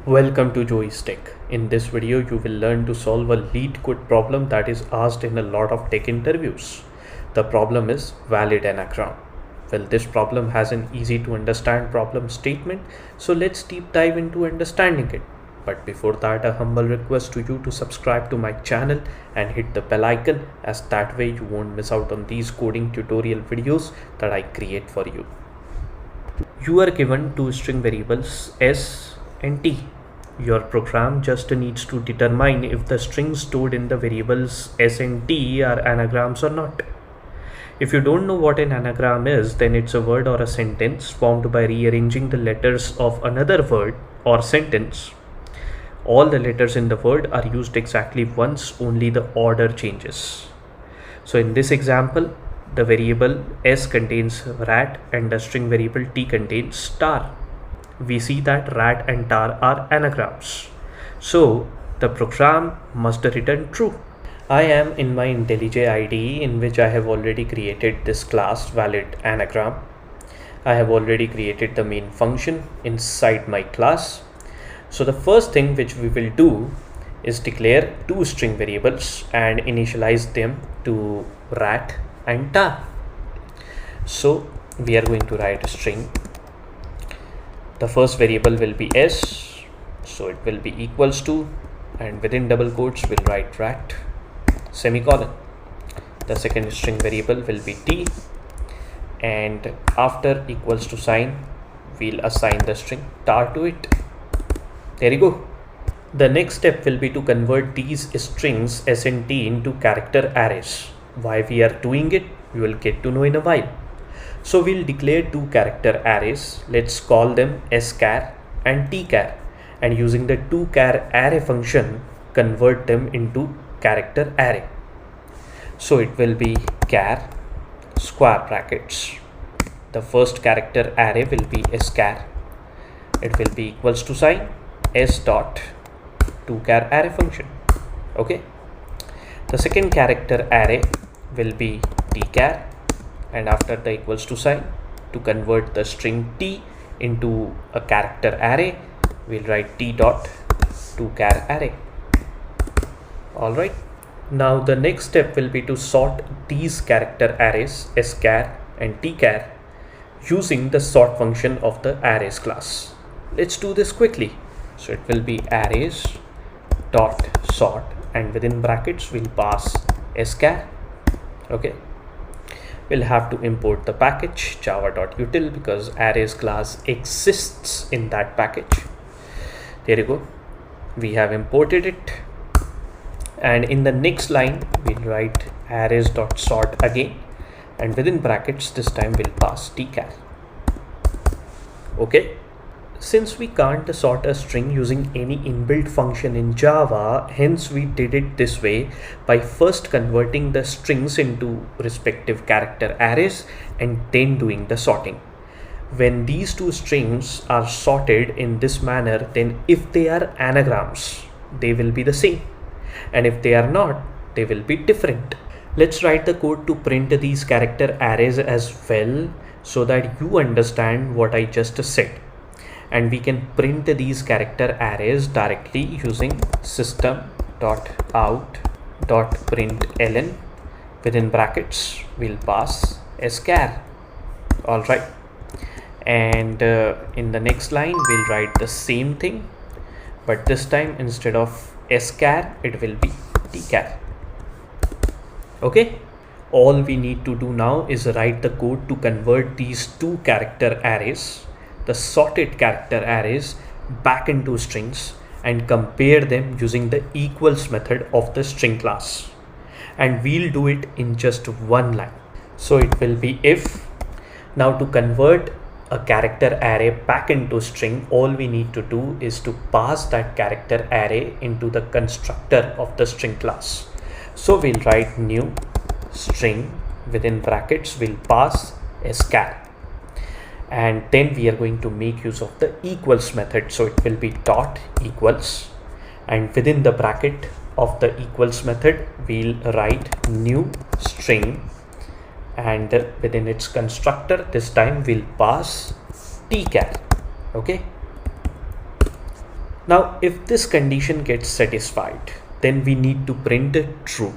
Welcome to Joey's Tech. In this video, you will learn to solve a Leetcode problem that is asked in a lot of tech interviews. The problem is Valid Anagram. Well, this problem has an easy to understand problem statement, so let's deep dive into understanding it. But before that, a humble request to you to subscribe to my channel and hit the bell icon, as that way you won't miss out on these coding tutorial videos that I create for you. You are given two string variables s and t. Your program just needs to determine if the strings stored in the variables s and t are anagrams or not. If you don't know what an anagram is, then it's a word or a sentence formed by rearranging the letters of another word or sentence. All the letters in the word are used exactly once, only the order changes. So in this example, the variable s contains rat and the string variable t contains star. We see that rat and tar are anagrams. So the program must return true. I am in my IntelliJ IDE, in which I have already created this class Valid Anagram. I have already created the main function inside my class. So the first thing which we will do is declare two string variables and initialize them to rat and tar. So we are going to write a string. The first variable will be s, so it will be equals to, and within double quotes we'll write rat, semicolon. The second string variable will be t, and after equals to sign we'll assign the string tar to it. There you go. The next step will be to convert these strings s and t into character arrays. Why we are doing it, we will get to know in a while. So we'll declare two character arrays. Let's call them schar and tchar, and using the toChar array function, convert them into character array. So it will be char square brackets. The first character array will be schar. It will be equals to sign s dot toChar array function. Okay. The second character array will be tchar, and after the equals to sign, to convert the string t into a character array, we'll write t dot toChar array. Alright. Now the next step will be to sort these character arrays schar and tchar using the sort function of the arrays class. Let's do this quickly. So it will be arrays dot sort, and within brackets we'll pass schar. Okay. We'll have to import the package java.util because arrays class exists in that package. There you go. We have imported it, and in the next line we'll write arrays.sort again, and within brackets this time we'll pass tchar. Okay. Since we can't sort a string using any inbuilt function in Java, hence we did it this way by first converting the strings into respective character arrays and then doing the sorting. When these two strings are sorted in this manner, then if they are anagrams, they will be the same, and if they are not, they will be different. Let's write the code to print these character arrays as well, so that you understand what I just said. And we can print these character arrays directly using system.out.println. Within brackets we'll pass schar. Alright, and in the next line we'll write the same thing, but this time instead of schar it will be tchar. Okay. All we need to do now is write the code to convert these two character arrays, the sorted character arrays, back into strings and compare them using the equals method of the string class. And we'll do it in just one line. So it will be if. Now to convert a character array back into string, all we need to do is to pass that character array into the constructor of the string class. So we'll write new string, within brackets we'll pass schar, and then we are going to make use of the equals method. So it will be dot equals, and within the bracket of the equals method we'll write new string, and within its constructor this time we'll pass tchar. Okay. Now if this condition gets satisfied, then we need to print true,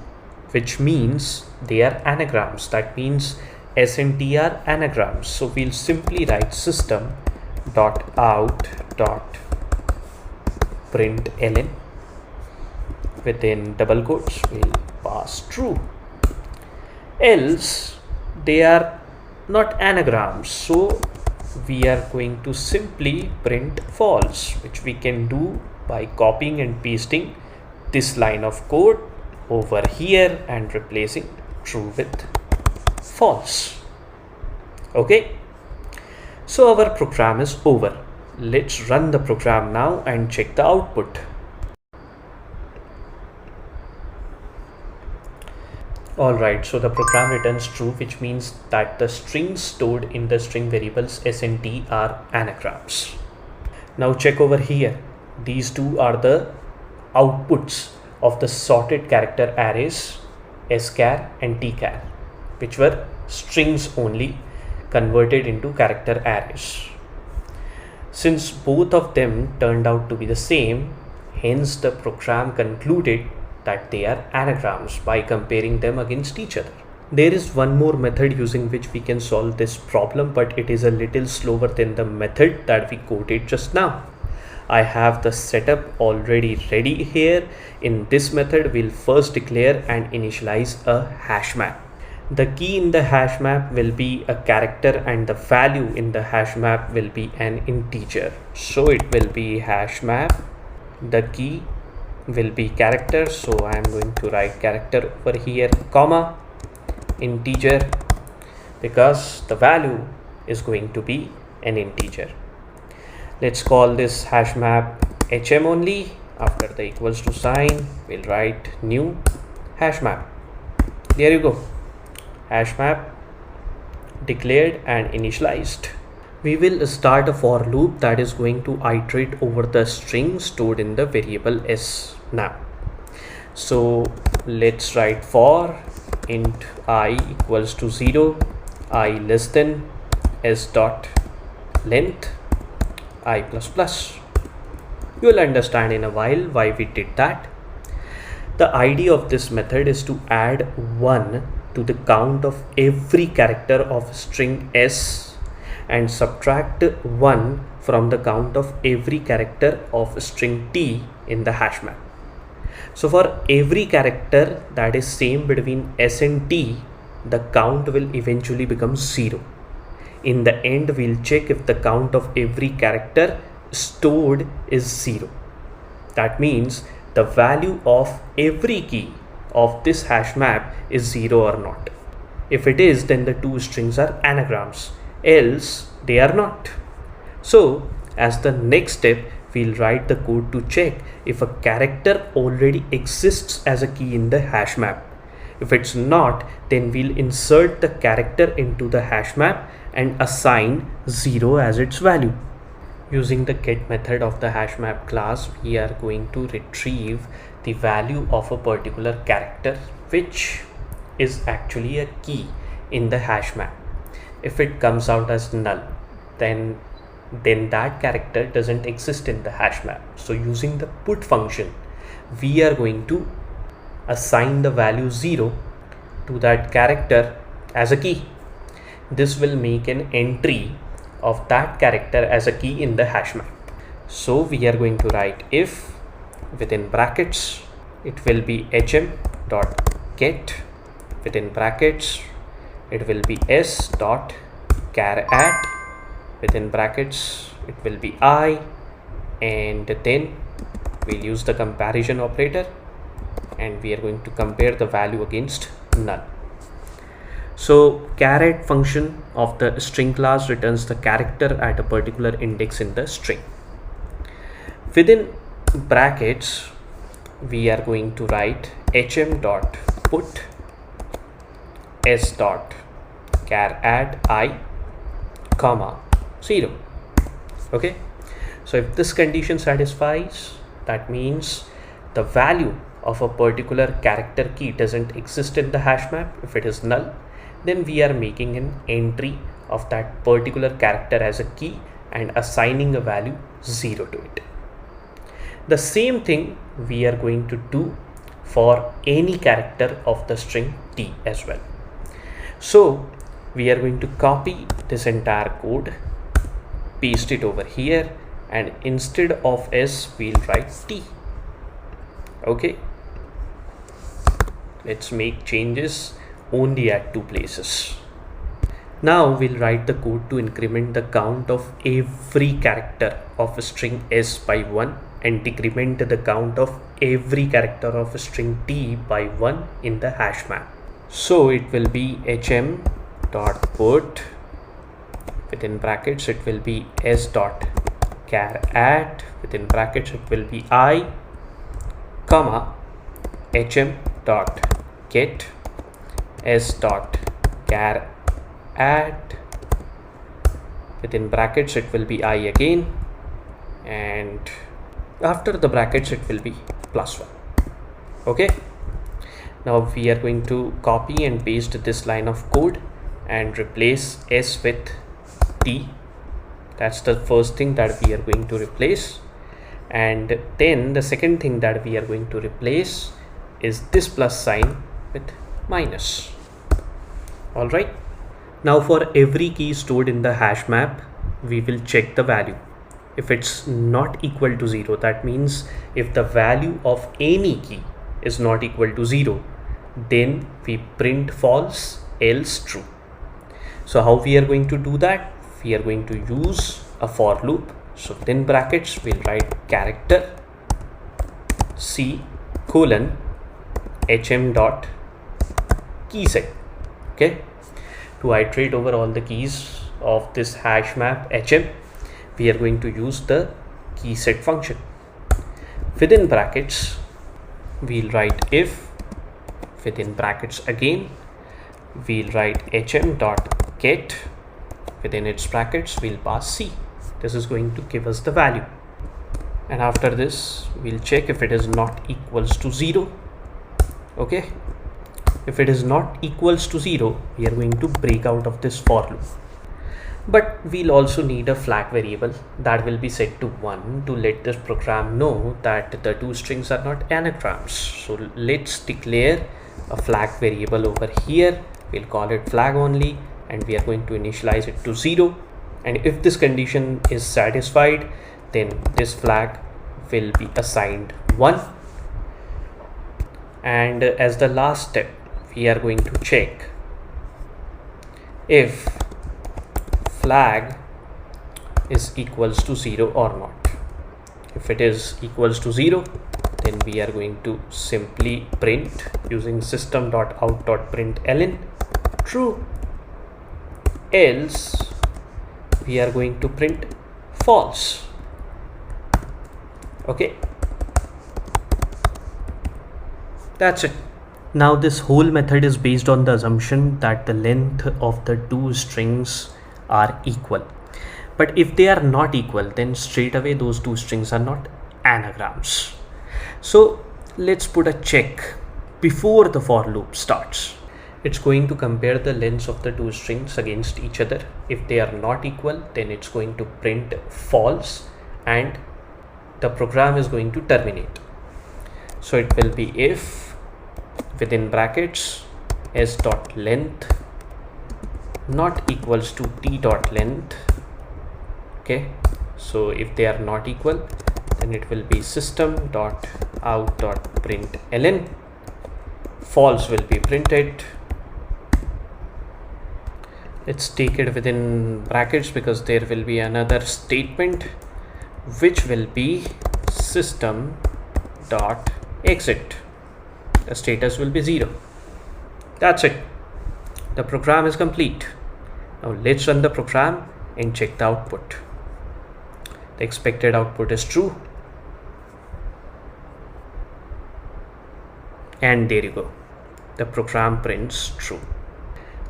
which means they are anagrams. That means S and T are anagrams. So we'll simply write system dot out dot print ln, within double quotes we'll pass true, else they are not anagrams, so we are going to simply print false, which we can do by copying and pasting this line of code over here and replacing true with false. Okay, so our program is over. Let's run the program now and check the output. Alright, so the program returns true, which means that the strings stored in the string variables S and T are anagrams. Now check over here. These two are the outputs of the sorted character arrays schar and tchar, which were strings only converted into character arrays. Since both of them turned out to be the same, hence the program concluded that they are anagrams by comparing them against each other. There is one more method using which we can solve this problem, but it is a little slower than the method that we coded just now. I have the setup already ready here. In this method, we'll first declare and initialize a hash map. The key in the hash map will be a character and the value in the hash map will be an integer. So it will be hash map, the key will be character, so I am going to write character over here, comma, integer, because the value is going to be an integer. Let's call this hash map hm only. After the equals to sign, we'll write new hash map. There you go, hash map declared and initialized. We will start a for loop that is going to iterate over the string stored in the variable s now. So let's write for int I equals to 0, I less than s dot length I plus plus. You will understand in a while why we did that. The idea of this method is to add 1 to the count of every character of string s and subtract 1 from the count of every character of string t in the hash map. So for every character that is same between s and t, the count will eventually become 0. In the end, we'll check if the count of every character stored is 0. That means the value of every key of this hash map is 0 or not. If it is, then the two strings are anagrams, else they are not. So as the next step, we'll write the code to check if a character already exists as a key in the hash map. If it's not, then we'll insert the character into the hash map and assign 0 as its value. Using the get method of the hash map class, we are going to retrieve the value of a particular character, which is actually a key in the hash map. If it comes out as null, then that character doesn't exist in the hash map. So using the put function, we are going to assign the value 0 to that character as a key. This will make an entry of that character as a key in the hash map. So we are going to write if within brackets it will be hm dot get, within brackets it will be s dot char at, within brackets it will be I, and then we'll use the comparison operator and we are going to compare the value against null. So char function of the string class returns the character at a particular index in the string. Within brackets we are going to write hm dot put s dot char at I comma 0. Okay, so if this condition satisfies, that means the value of a particular character key doesn't exist in the hash map. If it is null, then we are making an entry of that particular character as a key and assigning a value 0 to it. The same thing we are going to do for any character of the string t as well. So we are going to copy this entire code, paste it over here, and instead of s we'll write t. Okay, let's make changes only at two places. Now we'll write the code to increment the count of every character of a string s by 1 and decrement the count of every character of a string t by 1 in the hash map. So it will be hm dot put, within brackets it will be s dot char at, within brackets it will be I, comma hm dot get s dot char at, within brackets it will be I again, and after the brackets it will be +1. Okay, now we are going to copy and paste this line of code and replace s with t. That's the first thing that we are going to replace, and then the second thing that we are going to replace is this plus sign with minus. All right, now for every key stored in the hash map we will check the value. If it's not equal to 0, that means if the value of any key is not equal to 0, then we print false, else true. So how we are going to do that? We are going to use a for loop. So within brackets we'll write character c colon hm dot key set. Okay, to iterate over all the keys of this hash map hm, we are going to use the key set function. Within brackets we'll write if, within brackets again we'll write hm dot get, within its brackets we'll pass c. This is going to give us the value, and after this we'll check if it is not equals to 0. Okay, if it is not equals to 0, we are going to break out of this for loop. But we'll also need a flag variable that will be set to 1 to let this program know that the two strings are not anagrams. So let's declare a flag variable over here. We'll call it flag only, and we are going to initialize it to 0. And if this condition is satisfied, then this flag will be assigned 1. And as the last step, we are going to check if flag is equals to 0 or not. If it is equals to 0, then we are going to simply print using system.out.println true, else we are going to print false. Okay, that's it. Now this whole method is based on the assumption that the length of the two strings are equal. But if they are not equal, then straight away those two strings are not anagrams. So let's put a check before the for loop starts. It's going to compare the lengths of the two strings against each other. If they are not equal, then it's going to print false and the program is going to terminate. So it will be if, within brackets, s dot length not equals to t dot length. Okay, so if they are not equal, then it will be system dot out dot println, false will be printed. Let's take it within brackets because there will be another statement which will be system dot exit. The status will be 0. That's it. The program is complete. Now let's run the program and check the output. The expected output is true. And there you go. The program prints true.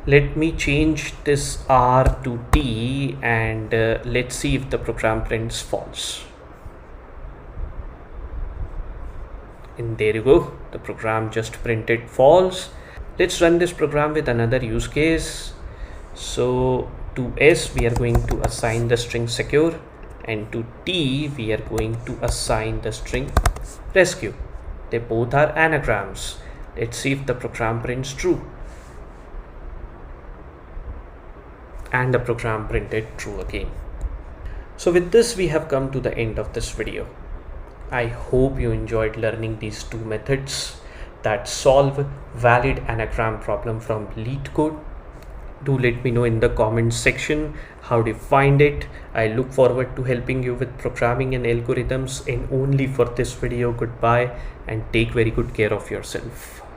Let me change this R to T and let's see if the program prints false. And there you go. The program just printed false. Let's run this program with another use case. So to S we are going to assign the string secure, and to T we are going to assign the string rescue. They both are anagrams. Let's see if the program prints true. And the program printed true again. So with this we have come to the end of this video. I hope you enjoyed learning these two methods that solve valid anagram problem from Leetcode. Do let me know in the comments section how do you find it. I look forward to helping you with programming and algorithms. And only for this video, goodbye and take very good care of yourself.